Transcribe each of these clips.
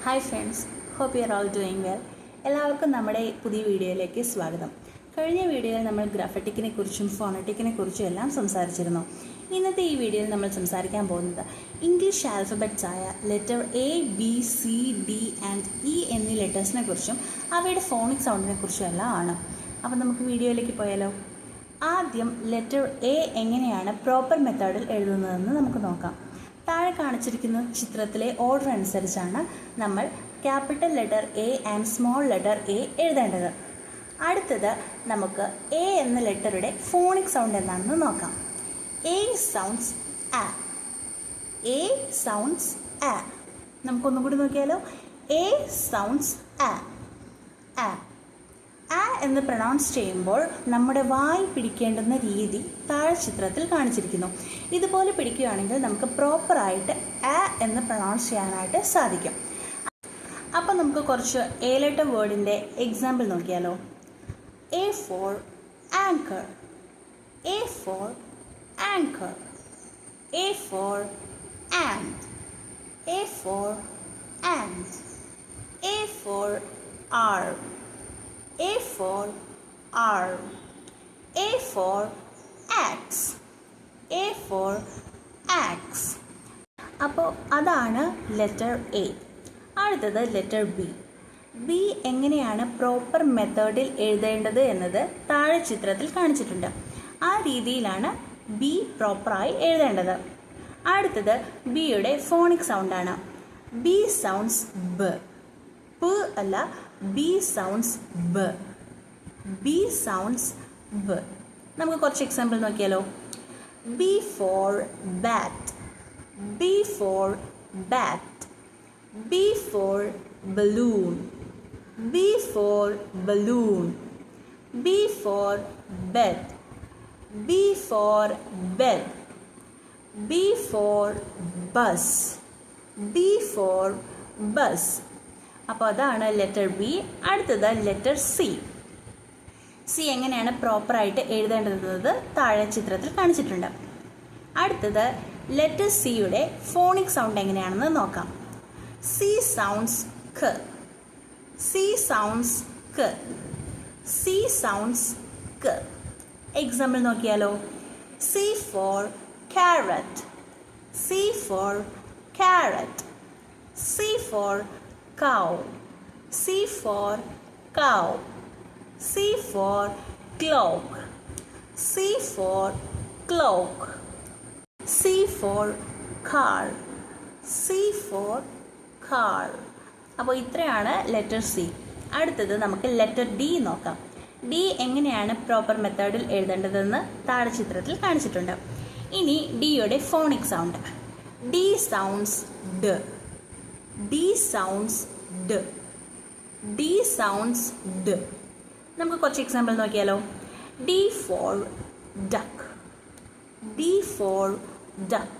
Hi friends, hope you are all doing well. എല്ലാവർക്കും നമ്മുടെ പുതിയ വീഡിയോയിലേക്ക് സ്വാഗതം. കഴിഞ്ഞ വീഡിയോയിൽ നമ്മൾ ഗ്രാഫറ്റിക്കിനെ കുറിച്ചും ഫോണറ്റിക്കിനെ കുറിച്ചും എല്ലാം സംസാരിച്ചിരുന്നു. ഇന്നത്തെ ഈ വീഡിയോയിൽ നമ്മൾ സംസാരിക്കാൻ പോകുന്നത് ഇംഗ്ലീഷ് ആൽഫബറ്റ്സ് ആയ letter A, B, C, D and E എന്നീ ലെറ്റേഴ്സിനെ കുറിച്ചും അവയുടെ ഫോണിക് സൗണ്ടിനെ കുറിച്ചും എല്ലാം ആണ്. അപ്പോൾ നമുക്ക് വീഡിയോയിലേക്ക് പോയാലോ. ആദ്യം ലെറ്റർ എ എങ്ങനെയാണ് പ്രോപ്പർ മെത്തേഡിൽ എഴുതുന്നതെന്ന് നമുക്ക് നോക്കാം. താഴെ കാണിച്ചിരിക്കുന്ന ചിത്രത്തിലെ ഓർഡർ അനുസരിച്ചാണ് നമ്മൾ capital letter A and small letter A എഴുതേണ്ടത്. അടുത്തത് നമുക്ക് എ എന്ന ലെറ്ററുടെ ഫോണിക് സൗണ്ട് എന്താണെന്ന് നോക്കാം. എ സൗണ്ട്സ് ആ. എ സൗണ്ട്സ് ആ. നമുക്കൊന്നും കൂടി നോക്കിയാലോ. എ സൗണ്ട്സ് ആ. ആ ആ എന്ന് പ്രൊനൗൺസ് ചെയ്യുമ്പോൾ നമ്മുടെ വായ് പിടിക്കേണ്ടുന്ന രീതി താഴെ ചിത്രത്തിൽ കാണിച്ചിരിക്കുന്നു. ഇതുപോലെ പിടിക്കുകയാണെങ്കിൽ നമുക്ക് പ്രോപ്പറായിട്ട് ആ എന്ന് പ്രൊനൗൺസ് ചെയ്യാനായിട്ട് സാധിക്കും. അപ്പം നമുക്ക് കുറച്ച് എ ലെറ്റർ വേർഡിൻ്റെ എക്സാമ്പിൾ നോക്കിയാലോ. A for anchor. A for anchor. A for ant. A for ant. A for arm. A for arm. A for axe. A for axe. അപ്പോൾ അതാണ് ലെറ്റർ എ. അടുത്തത് ലെറ്റർ ബി. ബി എങ്ങനെയാണ് proper മെത്തേഡിൽ എഴുതേണ്ടത് എന്നത് താഴെ ചിത്രത്തിൽ കാണിച്ചിട്ടുണ്ട്. ആ രീതിയിലാണ് ബി പ്രോപ്പറായി എഴുതേണ്ടത്. അടുത്തത് ബിയുടെ ഫോണിക് സൗണ്ടാണ്. ബി സൗണ്ട്സ് ബ. പ് അല്ല, ബി സൗണ്ട്സ് ബ. ബി സൗണ്ട്സ് ബ. നമുക്ക് കുറച്ച് എക്സാമ്പിൾ നോക്കിയാലോ. B for bat. B for bat. B for balloon. B for balloon. B for bed. B for bed. B for bus. B for bus. അപ്പോൾ അതാണ് ലെറ്റർ ബി. അടുത്തത് letter C. C എങ്ങനെയാണ് പ്രോപ്പറായിട്ട് എഴുതേണ്ടത് താഴെ ചിത്രത്തിൽ കാണിച്ചിട്ടുണ്ട്. അടുത്തത് ലെറ്റർ സിയുടെ ഫോണിക് സൗണ്ട് എങ്ങനെയാണെന്ന് നോക്കാം. സി സൗണ്ട്സ് ക. സി സൗണ്ട്സ് ക. സി സൗണ്ട്സ് ക. എക്സാമ്പിൾ നോക്കിയാലോ. C for carrot. C for carrot. C for cow. C for cow. C for cloak. C for cloak. C for car. C for car. അപ്പോൾ ഇത്രയാണ് letter C. അടുത്തത് നമുക്ക് letter D നോക്കാം. D എങ്ങനെയാണ് proper മെത്തേഡിൽ എഴുതേണ്ടതെന്ന് താഴെ ചിത്രത്തിൽ കാണിച്ചിട്ടുണ്ട്. ഇനി ഡിയുടെ ഫോണിക് സൗണ്ട്. ഡി സൗണ്ട്സ് ഡ. D sounds D. D sounds D. നമുക്ക് കുറച്ച് എക്സാമ്പിൾ നോക്കിയാലോ. D for duck. D for duck.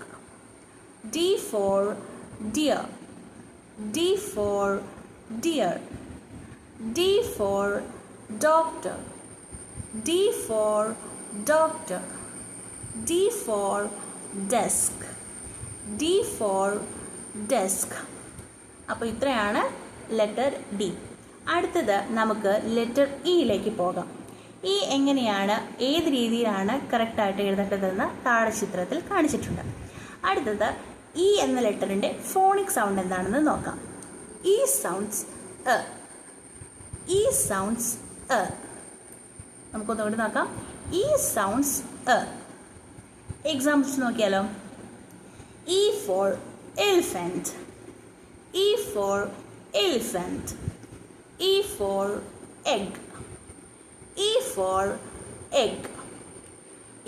D for deer. D for deer. D for doctor. D for doctor. D for desk. D for desk. അപ്പോൾ ഇത്രയാണ് letter D. അടുത്തത് നമുക്ക് letter ഇയിലേക്ക് പോകാം. E എങ്ങനെയാണ്, ഏത് രീതിയിലാണ് കറക്റ്റായിട്ട് എഴുതേണ്ടതെന്ന് താഴെ ചിത്രത്തിൽ കാണിച്ചിട്ടുണ്ട്. അടുത്തത് ഇ എന്ന ലെറ്ററിൻ്റെ ഫോണിക് സൗണ്ട് എന്താണെന്ന് നോക്കാം. E sounds e. E sounds e. നമുക്കൊന്നുകൂടി നോക്കാം. E sounds e. എക്സാമ്പിൾസ് നോക്കിയാലോ. E for elephant. E for elephant. E for egg. E for egg.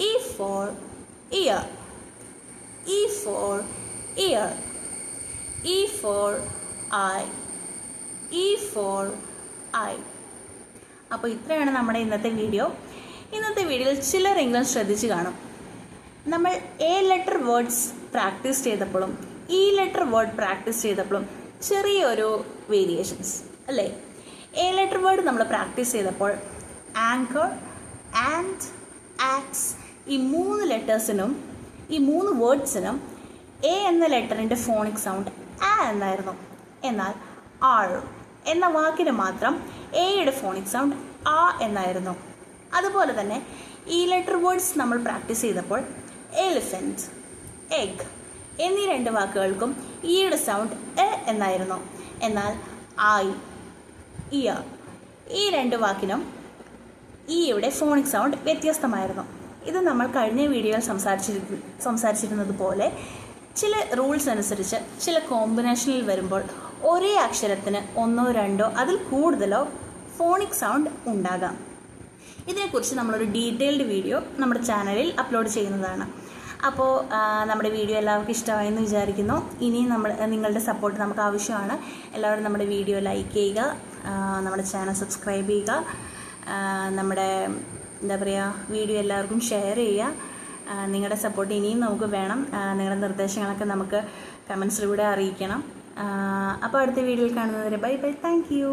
E for ear. E for ear. E for eye. E for eye. അപ്പോൾ ഇത്രയാണ് നമ്മുടെ ഇന്നത്തെ video. ഇന്നത്തെ വീഡിയോയിൽ ചിലരെങ്കിലും ശ്രദ്ധിച്ച് കാണും. നമ്മൾ എ ലെറ്റർ വേർഡ്സ് പ്രാക്ടീസ് ചെയ്തപ്പോഴും ഇ ലെറ്റർ വേർഡ് പ്രാക്ടീസ് ചെയ്തപ്പോഴും ചെറിയൊരു വേരിയേഷൻസ് അല്ലേ. എ ലെറ്റർ വേർഡ് നമ്മൾ പ്രാക്ടീസ് ചെയ്തപ്പോൾ ആങ്കർ, ആൻഡ്, ആക്സ് ഈ 3 ലെറ്റേഴ്സിനും ഈ 3 വേർഡ്സിനും എ എന്ന ലെറ്ററിൻ്റെ ഫോണിക് സൗണ്ട് ആ എന്നായിരുന്നു. എന്നാൽ ആൾ എന്ന വാക്കിന് മാത്രം എയുടെ ഫോണിക് സൗണ്ട് ആ എന്നായിരുന്നു. അതുപോലെ തന്നെ ഈ ലെറ്റർ വേർഡ്സ് നമ്മൾ പ്രാക്ടീസ് ചെയ്തപ്പോൾ എലിഫൻറ്റ്, എഗ് എന്നീ 2 വാക്കുകൾക്കും ഈയുടെ സൗണ്ട് എ എന്നായിരുന്നു. എന്നാൽ ഐ, ഇയർ ഈ 2 വാക്കിനും ഈയുടെ ഫോണിക് സൗണ്ട് വ്യത്യസ്തമായിരുന്നു. ഇത് നമ്മൾ കഴിഞ്ഞ വീഡിയോയിൽ സംസാരിച്ചിരുന്നത് പോലെ ചില റൂൾസ് അനുസരിച്ച് ചില കോമ്പിനേഷനിൽ വരുമ്പോൾ ഒരേ അക്ഷരത്തിന് 1, 2 അതിൽ കൂടുതലോ ഫോണിക് സൗണ്ട് ഉണ്ടാകാം. ഇതിനെക്കുറിച്ച് നമ്മളൊരു ഡീറ്റെയിൽഡ് വീഡിയോ നമ്മുടെ ചാനലിൽ അപ്ലോഡ് ചെയ്യുന്നതാണ്. അപ്പോൾ നമ്മുടെ വീഡിയോ എല്ലാവർക്കും ഇഷ്ടമായെന്ന് വിചാരിക്കുന്നു. ഇനിയും നിങ്ങളുടെ സപ്പോർട്ട് നമുക്ക് ആവശ്യമാണ്. എല്ലാവരും നമ്മുടെ വീഡിയോ ലൈക്ക് ചെയ്യുക, നമ്മുടെ ചാനൽ സബ്സ്ക്രൈബ് ചെയ്യുക, നമ്മുടെ വീഡിയോ എല്ലാവർക്കും ഷെയർ ചെയ്യുക. നിങ്ങളുടെ സപ്പോർട്ട് ഇനിയും നമുക്ക് വേണം. നിങ്ങളുടെ നിർദ്ദേശങ്ങളൊക്കെ നമുക്ക് കമൻസിലൂടെ അറിയിക്കണം. അപ്പോൾ അടുത്ത വീഡിയോയിൽ കാണുന്നവരെ ബൈ ബൈ, താങ്ക് യു.